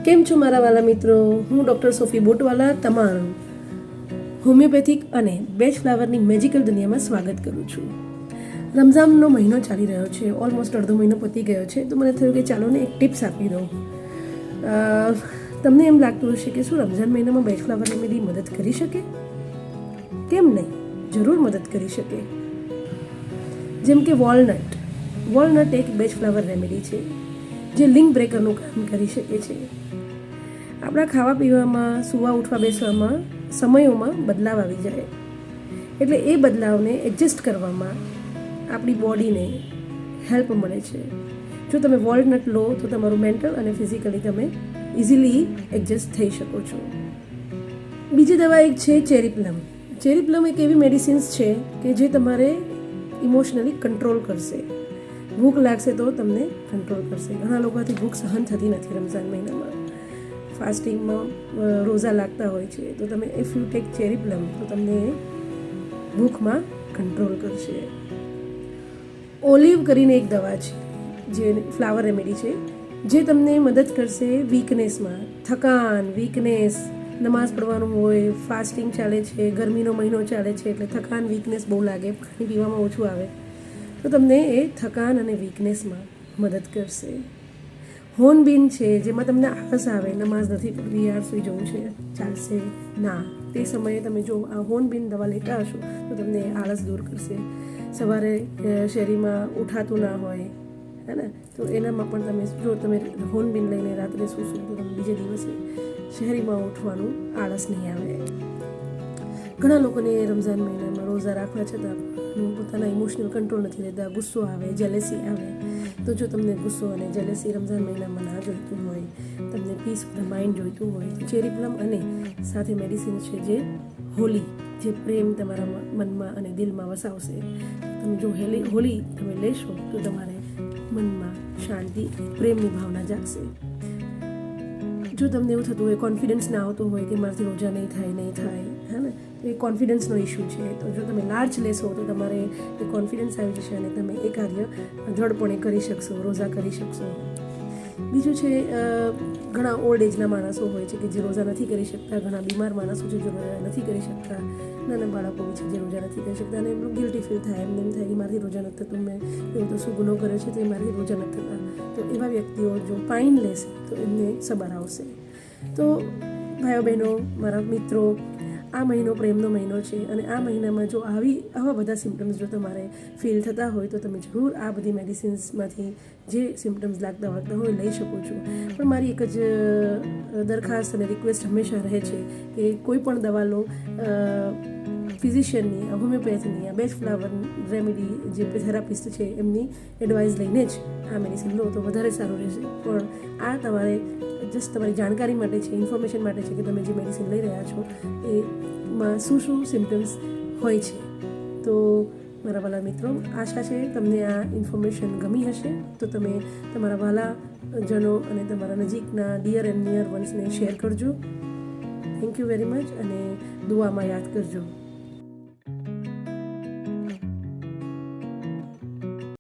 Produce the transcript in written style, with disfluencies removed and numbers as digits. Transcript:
કેમ છો મારા વાલા મિત્રો? હું ડૉક્ટર સોફી બોટવાલા તમારું હોમિયોપેથિક અને બેચ ફ્લાવરની મેજિકલ દુનિયામાં સ્વાગત કરું છું. રમઝાનનો મહિનો ચાલી રહ્યો છે, ઓલમોસ્ટ અડધો મહિનો પતી ગયો છે, તો મને થયું કે ચાલો ને એક ટિપ્સ આપી દઉં. તમને એમ લાગતું હશે કે શું રમઝાન મહિનામાં બેચ ફ્લાવર રેમેડી મદદ કરી શકે? કેમ નહીં, જરૂર મદદ કરી શકે. જેમ કે વોલનટ એક બેચ ફ્લાવર રેમેડી છે જે લિંક બ્રેકરનું કામ કરી શકે છે. આપણા ખાવા પીવામાં, સૂવા ઉઠવા બેસવામાં સમયોમાં બદલાવ આવી જાય, એટલે એ બદલાવને એડજસ્ટ કરવામાં આપણી બોડીને હેલ્પ મળે છે. જો તમે વોલનટ લો તો તમારું મેન્ટલ અને ફિઝિકલી તમે ઇઝીલી એડજસ્ટ થઈ શકો છો. બીજી દવા એક છે ચેરી પ્લમ. ચેરી પ્લમ એક એવી મેડિસિન્સ છે કે જે તમારે ઇમોશનલી કંટ્રોલ કરશે. ભૂખ લાગશે તો તમને કંટ્રોલ કરશે. ઘણા લોકોથી ભૂખ સહન થતી નથી રમઝાન મહિનામાં, ફાસ્ટિંગમાં રોઝા લાગતા હોય છે, તો તમે if you take cherry plum તો તમને ભૂખમાં કંટ્રોલ કરશે. ઓલિવ કરીને એક દવા છે જે ફ્લાવર રેમેડી છે જે તમને મદદ કરશે વીકનેસમાં. થકાન, વીકનેસ, નમાઝ પડવાનું હોય, ફાસ્ટિંગ ચાલે છે, ગરમીનો મહિનો ચાલે છે, એટલે થકાન, વીકનેસ બહુ લાગે, પાણી પીવામાં ઓછું આવે, તો તમને એ થકાન અને વીકનેસમાં મદદ કરશે. હોર્નબીન છે જેમાં તમને આળસ આવે, નમાઝ નથી પડવી, યાર સૂઈ જવું છે, ચાલશે ના, તે સમયે તમે જો આ હોર્નબીન દવા લેતા હશો તો તમને આળસ દૂર કરશે. સવારે શેરીમાં ઉઠાતું ના હોય, હે ને, તો એનામાં પણ તમે જો તમે હોર્નબીન લઈને રાત્રે સૂશો તો તમે બીજે દિવસે શહેરીમાં ઉઠવાનું આળસ નહીં આવે. ઘણા લોકોને રમઝાન મહિનામાં રોઝા રાખવા છતાં પોતાના ઇમોશનલ કંટ્રોલ નથી રહેતા, ગુસ્સો આવે, જેલેસી આવે. તો જો તમને ગુસ્સો અને જેલેસી રમઝાન મહિનામાં ના જોઈતું હોય, તમને પીસ ઓફ ધ માઇન્ડ જોઈતું હોય, તો ચેરી પ્લમ અને સાથે મેડિસિન છે જે હોલી, જે પ્રેમ તમારા મનમાં અને દિલમાં વસાવશે. તમે જો હોલી તમે લેશો તો તમારે મનમાં શાંતિ, પ્રેમની ભાવના જાગશે. જો તમને એવું થતું હોય, કોન્ફિડન્સ ના આવતો હોય કે મારાથી રોજા નહીં થાય, હે ને, તો એ કોન્ફિડન્સનો ઇશ્યુ છે. તો જો તમે લાર્જ લેશો તો તમારે એ કોન્ફિડન્સ આવી જશે અને તમે એ કાર્ય દ્રઢપણે કરી શકશો, રોઝા કરી શકશો. બીજું છે, ઘણા ઓલ્ડ એજના માણસો હોય છે કે જે રોઝા નથી કરી શકતા, ઘણા બીમાર માણસો છે જે રોઝા નથી કરી શકતા, નાના બાળકો છે જે રોજા નથી કરી શકતા, અને એમનું ગિલ્ટી ફીલ થાય, એમ થાય કે મારાથી રોજા નથી થતું, મેં એવું તો શું ગુનો કર્યો છે તો એ મારાથી રોજા નથી થતા. તો એવા વ્યક્તિઓ જો પાઇન લેશે તો એમને સબર આવશે. તો ભાઈઓ બહેનો, મારા મિત્રો, આ મહિનો પ્રેમનો મહિનો છે અને આ મહિનામાં જો આવા બધા સિમ્ટમ્સ જો તમારે ફીલ થતા હોય તો તમે જરૂર આ બધી મેડિસિન્સમાંથી જે સિમ્ટમ્સ લાગતા હોય લઈ શકો છો. પણ મારી એક જ દરખાસ્ત અને રિક્વેસ્ટ હંમેશા રહે છે કે કોઈ પણ દવા લો, ફિઝિશિયનની, હોમિયોપેથની, આ બેચ ફ્લાવર રેમેડી જે થેરાપિસ્ટ છે એમની એડવાઇસ લઈને જ આ મેડિસિન લો તો વધારે સારું રહેશે. પણ આ તમારે જસ્ટ તમારી જાણકારી માટે છે, ઇન્ફોર્મેશન માટે છે કે તમે જે મેડિસિન લઈ રહ્યા છો એમાં શું સિમ્ટમ્સ હોય છે. તો મારા વાલા મિત્રો, આશા છે તમને આ ઇન્ફોર્મેશન ગમી હશે, તો તમે તમારા વાલા જનો અને તમારા નજીકના ડિયર એન્ડ નિયર વન્સને શેર કરજો. થેન્ક યુ વેરી મચ અને દુઆમાં યાદ કરજો.